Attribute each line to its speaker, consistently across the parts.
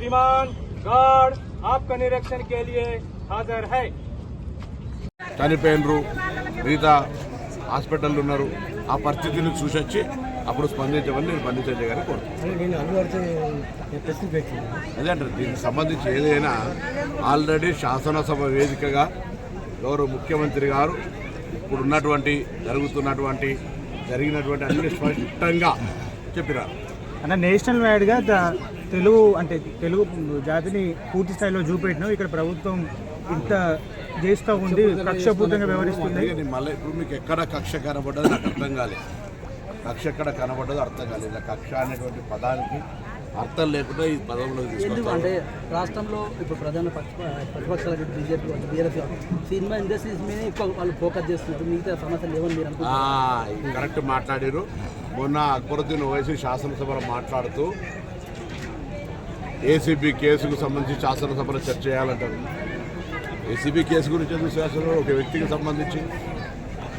Speaker 1: श्रीमान गार्ड आपका निरीक्षण के लिए हाजिर है।
Speaker 2: చనిపోయినరు మిగతా హాస్పిటల్లో ఉన్నారు. ఆ పరిస్థితిని చూసొచ్చి అప్పుడు స్పందించమని నేను బండి సంజయ్ గారిని కోరుతున్నాను. అదే అంటారు, దీనికి సంబంధించి ఏదైనా ఆల్రెడీ శాసనసభ వేదికగా గౌరవ ముఖ్యమంత్రి గారు ఇప్పుడు ఉన్నటువంటి జరిగినటువంటి అన్ని స్పష్టంగా చెప్పినారు.
Speaker 3: అంటే నేషనల్ వైడ్గా తెలుగు జాతిని పూర్తి స్థాయిలో చూపెట్టినాం. ఇక్కడ ప్రభుత్వం ఇంత చేస్తూ ఉంది, కక్షపూర్తంగా వ్యవహరిస్తుంది.
Speaker 2: మళ్ళీ ఇప్పుడు మీకు ఎక్కడ కక్ష కనబడ్డది నాకు అర్థం కాలేదు. కక్ష ఎక్కడ కనబడ్డదో అర్థం కాలేదు. ఇలా కక్ష అనేటువంటి పదానికి అర్థం లేకుండా ఈ పదంలోకి తీసుకొస్తాం.
Speaker 4: అంటే రాష్ట్రంలో ఇప్పుడు ప్రధాన ప్రతిపక్షాల బీజేపీ బీఆర్ఎస్ సినిమా ఇండస్ట్రీస్ మీద ఎక్కువ వాళ్ళు ఫోకస్ చేస్తున్నారు. మిగతా సమస్యలు ఏమని మీరు అనుకుంటున్నారు?
Speaker 2: కరెక్ట్ మాట్లాడారు. మొన్న అక్బరుద్దీన్ ఓవైసీ శాసనసభలో మాట్లాడుతూ ఏసీబీ కేసుకు సంబంధించి శాసనసభలో చర్చ చేయాలంటారు. ఏసీబీ కేసు గురించి ఎందుకు శాసనసభలో ఒక వ్యక్తికి సంబంధించి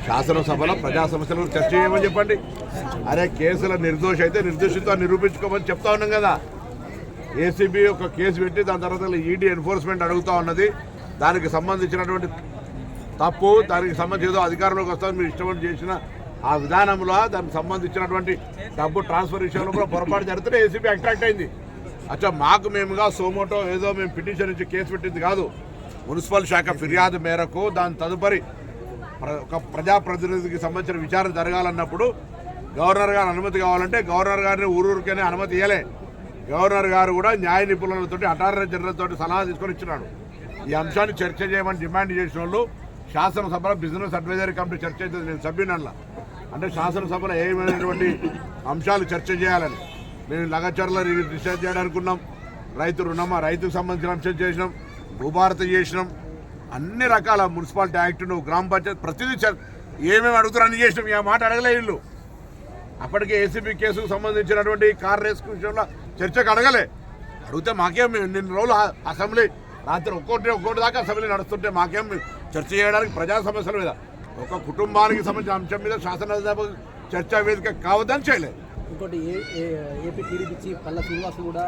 Speaker 2: శాసనసభలో ప్రజా సమస్యల గురించి చర్చ చేయమని చెప్పండి. అరే కేసుల నిర్దోషి అయితే నిర్దోషితో నిరూపించుకోమని చెప్తా ఉన్నాం కదా. ఏసీబీ ఒక కేసు పెట్టి దాని తర్వాత ఈడీ ఎన్ఫోర్స్మెంట్ అడుగుతూ ఉన్నది. దానికి సంబంధించినటువంటి తప్పు, దానికి సంబంధించి ఏదో అధికారంలోకి వస్తామని మీరు ఇష్టపడి చేసిన ఆ విధానంలో దానికి సంబంధించినటువంటి డబ్బు ట్రాన్స్ఫర్ విషయంలో కూడా పొరపాటు జరిగితే ఏసీబీ అట్రాక్ట్ అయింది. అచ్చా మాకు మేముగా సోమోటో ఏదో మేము పిటిషన్ ఇచ్చి కేసు పెట్టింది కాదు. మున్సిపల్ శాఖ ఫిర్యాదు మేరకు దాని తదుపరి ఒక ప్రజాప్రతినిధికి సంబంధించిన విచారణ జరగాలన్నప్పుడు గవర్నర్ గారు అనుమతి కావాలంటే గవర్నర్ గారిని ఊరూరికనే అనుమతి ఇవ్వలే. గవర్నర్ గారు కూడా న్యాయ నిపుణులతో అటార్నీ జనరల్ తోటి సలహా తీసుకొని ఇచ్చినాడు. ఈ అంశాన్ని చర్చ చేయమని డిమాండ్ చేసిన వాళ్ళు శాసనసభలో బిజినెస్ అడ్వైజరీ కమిటీ చర్చ అవుతుంది. నేను సభ్యునల్లా అంటే శాసనసభలో ఏమైనటువంటి అంశాలు చర్చ చేయాలని మేము లగచర్ల డిసైడ్ చేయడానుకున్నాం. రైతు రుణమా రైతుకు సంబంధించిన అంశం చేసినాం, భూభారత చేసినాం, అన్ని రకాల మున్సిపాలిటీ యాక్ట్, గ్రామ పంచాయతీ ప్రతిదీ ఏమేమి అడుగుతారు అన్ని చేసినాం. ఈ మాట అడగలే వీళ్ళు. అప్పటికే ఏసీబీ కేసుకు సంబంధించినటువంటి కార్ రేస్ విషయంలో చర్చకు అడగలే. అడిగితే మాకేం నిన్న రోజులు అసెంబ్లీ రాత్రి ఒక్కోటి దాకా అసెంబ్లీ నడుస్తుంటే మాకేం చర్చ చేయడానికి ప్రజా సమస్యల మీద ఒక కుటుంబానికి సంబంధించిన అంశం మీద శాసనసభ చర్చా వేదిక కావద్దని చేయలేదు.
Speaker 4: ఇంకోటి AP TDP chief Palla Srinivas కూడా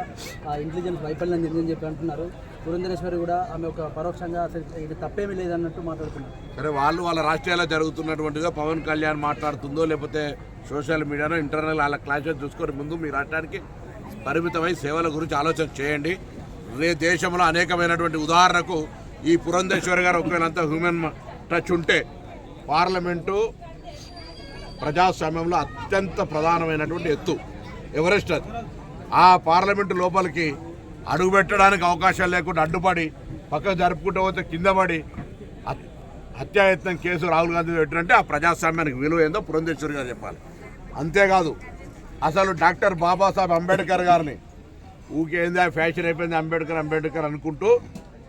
Speaker 4: ఇంటెలిజెన్స్ వైఫల్యం జరిగిందని చెప్పి అంటున్నారు. పురంధరేశ్వరి కూడా ఆమె ఒక పరోక్షంగా ఇది తప్పేమీ లేదన్నట్టు మాట్లాడుతున్నారు.
Speaker 2: సరే, వాళ్ళు వాళ్ళ రాష్ట్రాల్లో జరుగుతున్నటువంటిగా పవన్ కళ్యాణ్ మాట్లాడుతుందో లేకపోతే సోషల్ మీడియాలో ఇంటర్నల్ వాళ్ళ క్లాషెస్ చూసుకొని ముందు మీ రాష్ట్రానికి పరిమితమై సేవల గురించి ఆలోచన చేయండి. దేశంలో అనేకమైనటువంటి ఉదాహరణకు ఈ పురంధేశ్వరి గారు ఒకవేళంతా హ్యూమన్ టచ్ ఉంటే పార్లమెంటు ప్రజాస్వామ్యంలో అత్యంత ప్రధానమైనటువంటి ఎత్తు ఎవరెస్ట్. అది ఆ పార్లమెంటు లోపలికి అడుగుపెట్టడానికి అవకాశాలు లేకుండా అడ్డుపడి పక్కకు జరుపుకుంటూ పోతే కింద పడి హత్యాయత్నం కేసు రాహుల్ గాంధీ పెట్టినంటే ఆ ప్రజాస్వామ్యానికి విలువ ఏందో పురంధేశ్వరి గారు చెప్పాలి. అంతేకాదు అసలు డాక్టర్ బాబాసాహెబ్ అంబేద్కర్ గారిని ఊకేంది ఫ్యాషన్ అయిపోయింది అంబేద్కర్ అనుకుంటూ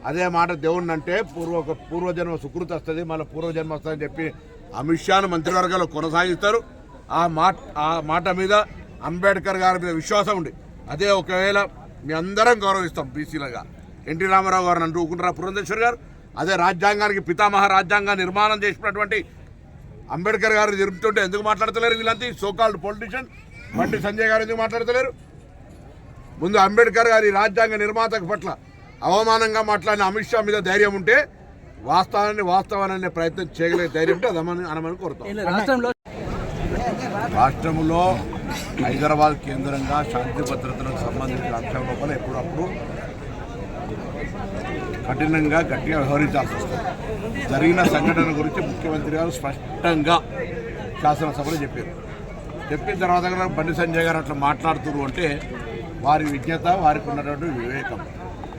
Speaker 2: అదే మాట దేవుణ్ణి అంటే పూర్వజన్మ సుకృతి వస్తుంది, మళ్ళీ పూర్వజన్మ వస్తుందని చెప్పి అమిత్ షాను మంత్రివర్గాలు కొనసాగిస్తారు. ఆ మాట మీద అంబేద్కర్ గారి మీద విశ్వాసం ఉంది. అదే ఒకవేళ మీ అందరం గౌరవిస్తాం బీసీలుగా ఎన్టీ రామారావు గారిని అంటూ ఊకుంటారా పురంధేశ్వరి గారు. అదే రాజ్యాంగానికి పితామహ రాజ్యాంగ నిర్మాణం చేసినటువంటి అంబేద్కర్ గారు జరుపుతుంటే ఎందుకు మాట్లాడతలేరు వీళ్ళంతా సోకాల్డ్ పొలిటీషియన్ బండి సంజయ్ గారు ఎందుకు మాట్లాడతలేరు? ముందు అంబేద్కర్ గారి రాజ్యాంగ నిర్మాత పట్ల అవమానంగా మాట్లాడిన అమిత్ షా మీద ధైర్యం ఉంటే వాస్తవాన్ని ప్రయత్నం చేయగలిగే ధైర్యం ఉంటే అది అనమని కోరుతాం. రాష్ట్రంలో హైదరాబాద్ కేంద్రంగా శాంతి భద్రతలకు సంబంధించిన అంశం లోపల ఎప్పుడప్పుడు కఠినంగా గట్టిగా వ్యవహరించాల్సి వస్తుంది. జరిగిన సంఘటన గురించి ముఖ్యమంత్రి గారు స్పష్టంగా శాసనసభలో చెప్పిన తర్వాత కూడా బండి సంజయ్ గారు అట్లా మాట్లాడుతున్నారు అంటే వారి విజ్ఞత, వారికి ఉన్నటువంటి వివేకం.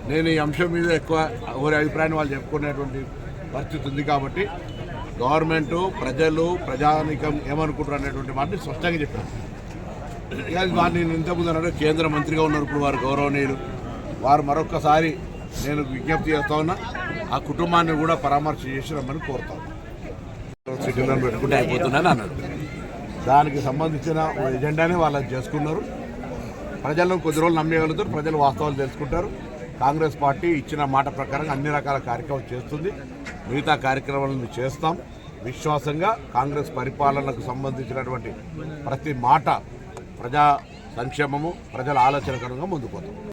Speaker 2: నేను ఈ అంశం మీద ఎక్కువ ఎవరి అభిప్రాయాన్ని వాళ్ళు చెప్పుకునేటువంటి పరిస్థితి ఉంది కాబట్టి గవర్నమెంటు, ప్రజలు, ప్రజానీకం ఏమనుకుంటారు అనేటువంటి మాటని స్పష్టంగా చెప్పారు. వారిని నేను ఇంతకుముందు అన్నాడు కేంద్ర మంత్రిగా ఉన్నారు ఇప్పుడు వారు గౌరవనీయులు. వారు మరొక్కసారి నేను విజ్ఞప్తి చేస్తా ఉన్నా ఆ కుటుంబాన్ని కూడా పరామర్శ చేసి రమ్మని కోరుతాను. సిటీలను పెట్టుకుంటే అయిపోతుందని అన్నాడు. దానికి సంబంధించిన ఎజెండానే వాళ్ళు చేసుకున్నారు. ప్రజలను కొద్ది రోజులు నమ్మేయగలుగుతారు, ప్రజలు వాస్తవాలు తెలుసుకుంటారు. కాంగ్రెస్ పార్టీ ఇచ్చిన మాట ప్రకారం అన్ని రకాల కార్యక్రమాలు చేస్తుంది. మిగతా కార్యక్రమాలను చేస్తాం. విశ్వాసంగా కాంగ్రెస్ పరిపాలనకు సంబంధించినటువంటి ప్రతి మాట ప్రజా సంక్షేమము, ప్రజల ఆలోచనకరంగా ముందుకు పోతాం.